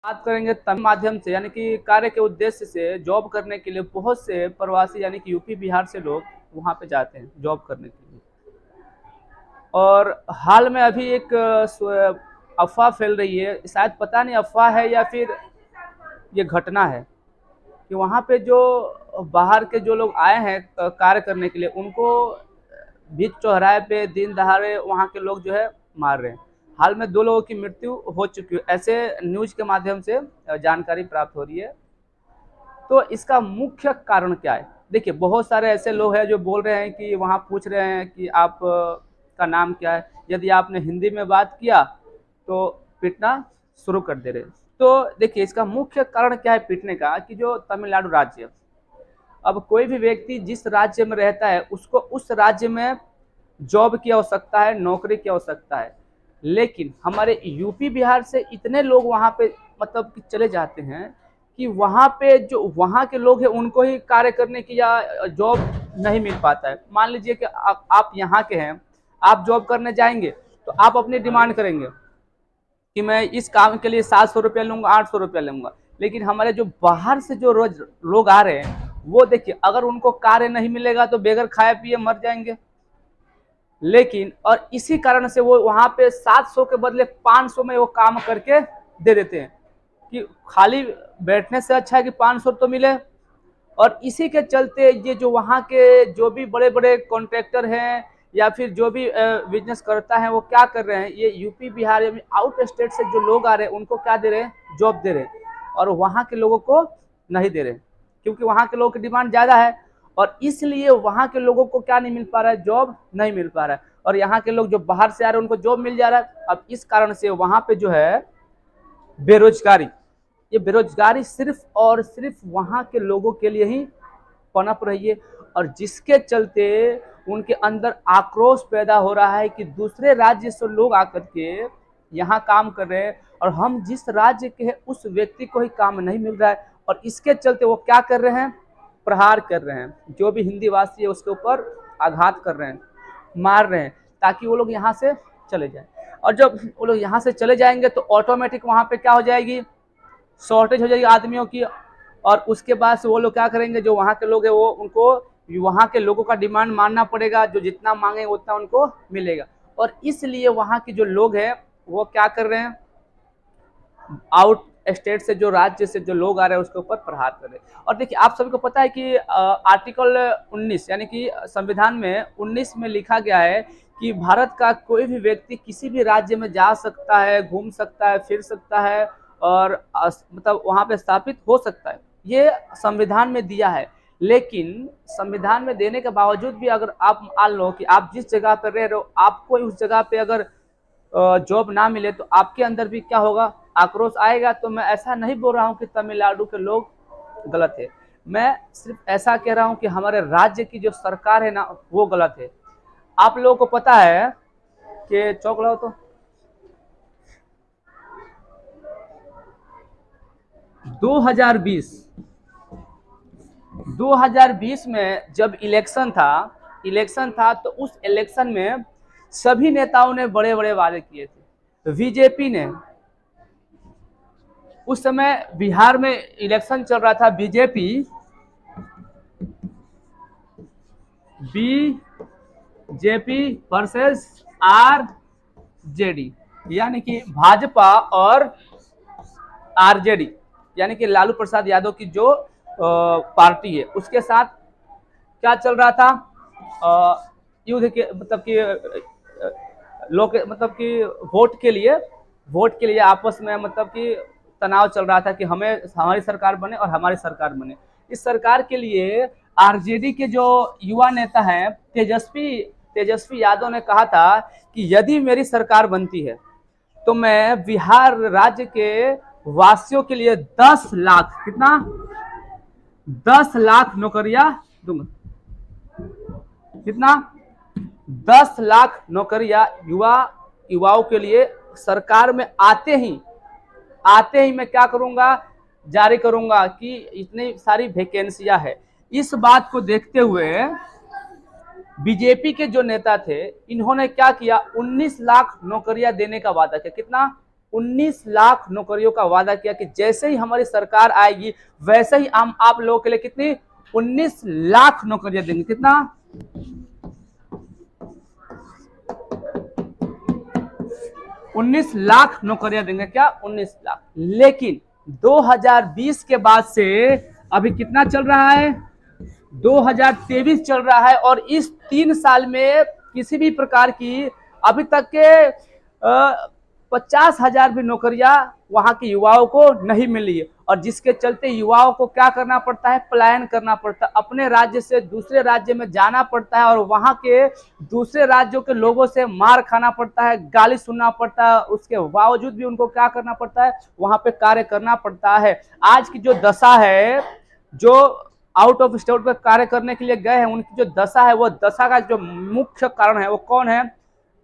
बात करेंगे तमिल माध्यम से यानी कि कार्य के उद्देश्य से जॉब करने के लिए बहुत से प्रवासी यानी कि यूपी बिहार से लोग वहाँ पे जाते हैं जॉब करने के लिए। और हाल में अभी एक अफवाह फैल रही है, शायद पता नहीं अफवाह है या फिर ये घटना है कि वहाँ पे जो बाहर के जो लोग आए हैं कार्य करने के लिए उनको बीच चौराहे पे दिन दहाड़े वहाँ के लोग जो है मार रहे हैं। हाल में 2 लोगों की मृत्यु हो चुकी है, ऐसे न्यूज़ के माध्यम से जानकारी प्राप्त हो रही है। तो इसका मुख्य कारण क्या है? देखिए, बहुत सारे ऐसे लोग हैं जो बोल रहे हैं कि वहाँ पूछ रहे हैं कि आप का नाम क्या है? यदि आपने हिंदी में बात किया तो पीटना शुरू कर दे रहे हैं। तो देखिए, इसका मुख्य कारण क्या है पीटने का कि जो तमिलनाडु राज्य है, अब कोई भी व्यक्ति जिस राज्य में रहता है उसको उस राज्य में जॉब की आवश्यकता है, नौकरी की आवश्यकता है। लेकिन हमारे यूपी बिहार से इतने लोग वहाँ पे मतलब कि चले जाते हैं कि वहाँ पे जो वहाँ के लोग हैं उनको ही कार्य करने की या जॉब नहीं मिल पाता है। मान लीजिए कि आप यहाँ के हैं, आप जॉब करने जाएंगे तो आप अपनी डिमांड करेंगे कि मैं इस काम के लिए 700 रुपया लूंगा, 800 रुपया लूंगा। लेकिन हमारे जो बाहर से जो रोज लोग आ रहे हैं वो देखिए, अगर उनको कार्य नहीं मिलेगा तो बेगर खाए पिए मर जाएंगे। लेकिन और इसी कारण से वो वहां पे 700 के बदले 500 में वो काम करके दे देते हैं कि खाली बैठने से अच्छा है कि 500 तो मिले। और इसी के चलते ये जो वहाँ के जो भी बड़े बड़े कॉन्ट्रैक्टर हैं या फिर जो भी बिजनेस करता है वो क्या कर रहे हैं, ये यूपी बिहार या आउट स्टेट से जो लोग आ रहे हैं उनको क्या दे रहे हैं, जॉब दे रहे हैं। और वहाँ के लोगों को नहीं दे रहे हैं क्योंकि वहाँ के लोगों की डिमांड ज़्यादा है। और इसलिए वहाँ के लोगों को क्या नहीं मिल पा रहा है, जॉब नहीं मिल पा रहा है। और यहाँ के लोग जो बाहर से आ रहे हैं उनको जॉब मिल जा रहा है। अब इस कारण से वहाँ पे जो है बेरोजगारी, ये बेरोजगारी सिर्फ और सिर्फ वहाँ के लोगों के लिए ही पनप रही है। और जिसके चलते उनके अंदर आक्रोश पैदा हो रहा है कि दूसरे राज्य से लोग आकर के यहाँ काम कर रहे हैं और हम जिस राज्य के हैं उस व्यक्ति को ही काम नहीं मिल रहा है। और इसके चलते वो क्या कर रहे हैं, प्रहार कर रहे हैं, जो भी हिंदी भाषी है उसके ऊपर आघात कर रहे हैं, मार रहे हैं ताकि वो लोग यहाँ से चले जाएं। और जब वो लोग यहाँ से चले जाएंगे तो ऑटोमेटिक वहाँ पे क्या हो जाएगी, शॉर्टेज हो जाएगी आदमियों की। और उसके बाद से वो लोग क्या करेंगे, जो वहाँ के लोग हैं वो उनको वहाँ के लोगों का डिमांड मानना पड़ेगा, जो जितना मांगे उतना उनको मिलेगा। और इसलिए वहाँ के जो लोग हैं वो क्या कर रहे हैं, आउट स्टेट से जो राज्य से जो लोग आ रहे हैं उसके ऊपर प्रहार कर रहे हैं। और देखिए, आप सभी को पता है कि आर्टिकल 19 यानी कि संविधान में 19 में लिखा गया है कि भारत का कोई भी व्यक्ति किसी भी राज्य में जा सकता है, घूम सकता है, फिर सकता है और मतलब वहाँ पे स्थापित हो सकता है, ये संविधान में दिया है। लेकिन संविधान में देने के बावजूद भी अगर आप मान लो कि आप जिस जगह पर रह रहे हो आपको उस जगह पे अगर जॉब ना मिले तो आपके अंदर भी क्या होगा, आक्रोश आएगा। तो मैं ऐसा नहीं बोल रहा हूँ कि तमिलनाडु के लोग गलत है, मैं सिर्फ ऐसा कह रहा हूँ कि हमारे राज्य की जो सरकार है ना वो गलत है। आप लोगों को पता है कि चौक लाओ तो 2020 2020 में जब इलेक्शन था तो उस इलेक्शन में सभी नेताओं ने बड़े बड़े वादे किए थे। बीजेपी ने उस समय बिहार में इलेक्शन चल रहा था, बीजेपी वर्सेस आरजेडी यानी कि भाजपा और आरजेडी यानी कि लालू प्रसाद यादव की जो पार्टी है उसके साथ क्या चल रहा था, युद्ध के मतलब कि लोग मतलब कि वोट के लिए आपस में मतलब कि तनाव चल रहा था कि हमें हमारी सरकार बने और हमारी सरकार बने। इस सरकार के लिए आरजेडी के जो युवा नेता हैं तेजस्वी यादव ने कहा था कि यदि मेरी सरकार बनती है तो मैं बिहार राज्य के वासियों के लिए 10 लाख, कितना, 10 लाख नौकरियां दूंगा। कितना, 10 लाख नौकरियां युवाओं के लिए सरकार में आते ही मैं क्या करूंगा, जारी करूंगा कि इतनी सारी वैकेंसियां है। इस बात को देखते हुए बीजेपी के जो नेता थे इन्होंने क्या किया, 19 लाख नौकरियां देने का वादा किया। कितना, 19 लाख नौकरियों का वादा किया कि जैसे ही हमारी सरकार आएगी वैसे ही हम आप लोगों के लिए कितनी 19 लाख नौकरियां देंगे। कितना? 19 लाख नौकरियां देंगे। क्या? 19 लाख। लेकिन 2020 के बाद से अभी कितना चल रहा है? 2023 चल रहा है और इस 3 साल में किसी भी प्रकार की अभी तक के 50,000 भी नौकरियां वहां के युवाओं को नहीं मिली है और जिसके चलते युवाओं को क्या करना पड़ता है? पलायन करना पड़ता है, अपने राज्य से दूसरे राज्य में जाना पड़ता है और वहां के दूसरे राज्यों के लोगों से मार खाना पड़ता है, गाली सुनना पड़ता है, उसके बावजूद भी उनको क्या करना पड़ता है? वहां पे कार्य करना पड़ता है। आज की जो दशा है, जो आउट ऑफ स्टेट पे कार्य करने के लिए गए हैं, उनकी जो दशा है, वो दशा का जो मुख्य कारण है वो कौन है?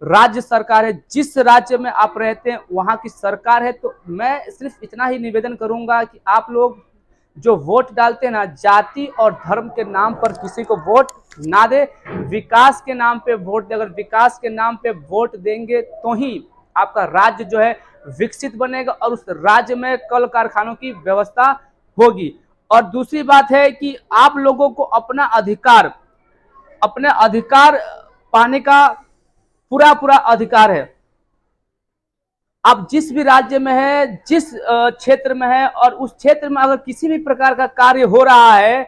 राज्य सरकार है। जिस राज्य में आप रहते हैं वहां की सरकार है। तो मैं सिर्फ इतना ही निवेदन करूंगा कि आप लोग जो वोट डालते हैं ना, जाति और धर्म के नाम पर किसी को वोट ना दे, विकास के नाम पे वोट दे। अगर विकास के नाम पे वोट देंगे तो ही आपका राज्य जो है विकसित बनेगा और उस राज्य में कल कारखानों की व्यवस्था होगी। और दूसरी बात है कि आप लोगों को अपना अधिकार पाने का पूरा अधिकार है। आप जिस भी राज्य में है, जिस क्षेत्र में है, और उस क्षेत्र में अगर किसी भी प्रकार का कार्य हो रहा है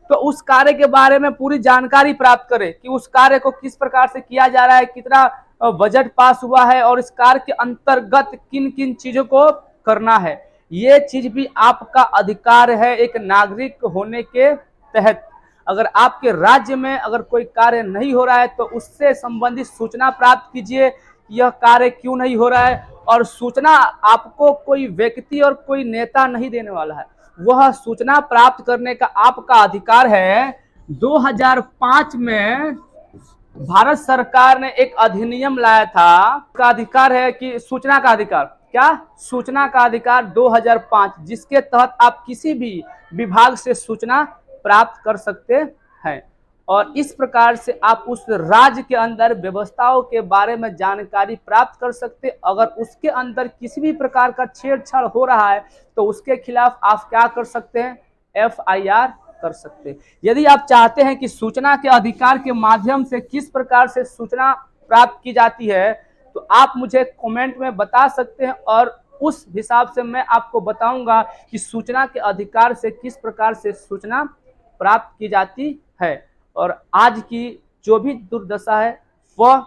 तो उस कार्य के बारे में पूरी जानकारी प्राप्त करें कि उस कार्य को किस प्रकार से किया जा रहा है, कितना बजट पास हुआ है और इस कार्य के अंतर्गत किन किन चीजों को करना है। ये चीज भी आपका अधिकार है एक नागरिक होने के तहत। अगर आपके राज्य में अगर कोई कार्य नहीं हो रहा है तो उससे संबंधित सूचना प्राप्त कीजिए, यह कार्य क्यों नहीं हो रहा है। और सूचना आपको कोई व्यक्ति और कोई नेता नहीं देने वाला है, वह सूचना प्राप्त करने का आपका अधिकार है। 2005 में भारत सरकार ने एक अधिनियम लाया था, का अधिकार है कि सूचना का अधिकार। क्या? सूचना का अधिकार 2005, जिसके तहत आप किसी भी विभाग से सूचना प्राप्त कर सकते हैं और इस प्रकार से आप उस राज्य के अंदर व्यवस्थाओं के बारे में जानकारी प्राप्त कर सकते। अगर उसके अंदर किसी भी प्रकार का छेड़छाड़ हो रहा है तो उसके खिलाफ आप क्या कर सकते हैं? FIR कर सकते हैं। यदि आप चाहते हैं कि सूचना के अधिकार के माध्यम से किस प्रकार से सूचना प्राप्त की जाती है तो आप मुझे कमेंट में बता सकते हैं और उस हिसाब से मैं आपको बताऊंगा कि सूचना के अधिकार से किस प्रकार से सूचना प्राप्त की जाती है। और आज की जो भी दुर्दशा है वह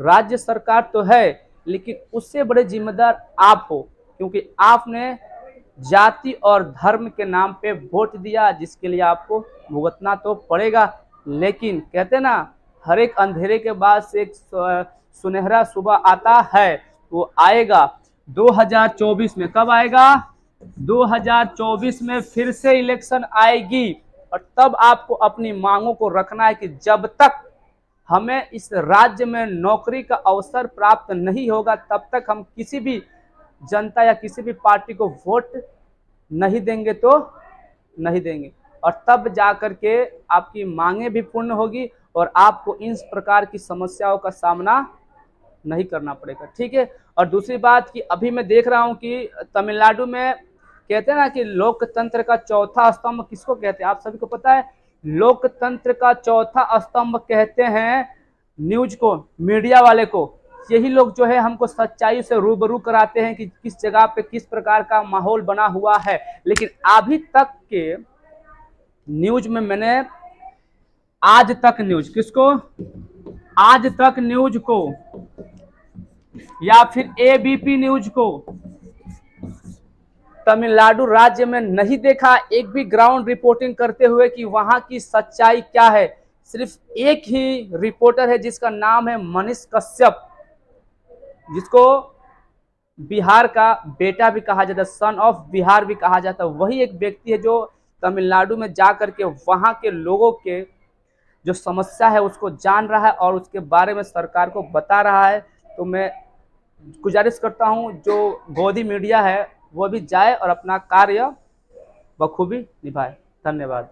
राज्य सरकार तो है, लेकिन उससे बड़े जिम्मेदार आप हो, क्योंकि आपने जाति और धर्म के नाम पे वोट दिया, जिसके लिए आपको भुगतना तो पड़ेगा। लेकिन कहते ना, हर एक अंधेरे के बाद से एक सुनहरा सुबह आता है, वो आएगा 2024 में। कब आएगा? 2024 में फिर से इलेक्शन आएगी और तब आपको अपनी मांगों को रखना है कि जब तक हमें इस राज्य में नौकरी का अवसर प्राप्त नहीं होगा तब तक हम किसी भी जनता या किसी भी पार्टी को वोट नहीं देंगे तो नहीं देंगे। और तब जाकर के आपकी मांगे भी पूर्ण होगी और आपको इस प्रकार की समस्याओं का सामना नहीं करना पड़ेगा। ठीक है। और दूसरी बात कि अभी मैं देख रहा हूं कि तमिलनाडु में कहते हैं ना कि लोकतंत्र का चौथा स्तंभ किसको कहते हैं? आप सभी को पता है। लोकतंत्र का चौथा स्तंभ कहते हैं न्यूज को, मीडिया वाले को। यही लोग जो है हमको सच्चाई से रूबरू कराते हैं कि किस जगह पे किस प्रकार का माहौल बना हुआ है। लेकिन अभी तक के न्यूज में मैंने आज तक न्यूज किसको, आज तक न्यूज को या फिर ABP न्यूज को तमिलनाडु राज्य में नहीं देखा एक भी ग्राउंड रिपोर्टिंग करते हुए कि वहां की सच्चाई क्या है। सिर्फ एक ही रिपोर्टर है जिसका नाम है मनीष कश्यप, जिसको बिहार का बेटा भी कहा जाता है, सन ऑफ बिहार भी कहा जाता है। वही एक व्यक्ति है जो तमिलनाडु में जा करके वहां के लोगों के जो समस्या है उसको जान रहा है और उसके बारे में सरकार को बता रहा है। तो मैं गुजारिश करता हूं जो गोदी मीडिया है वो भी जाए और अपना कार्य बखूबी निभाए। धन्यवाद।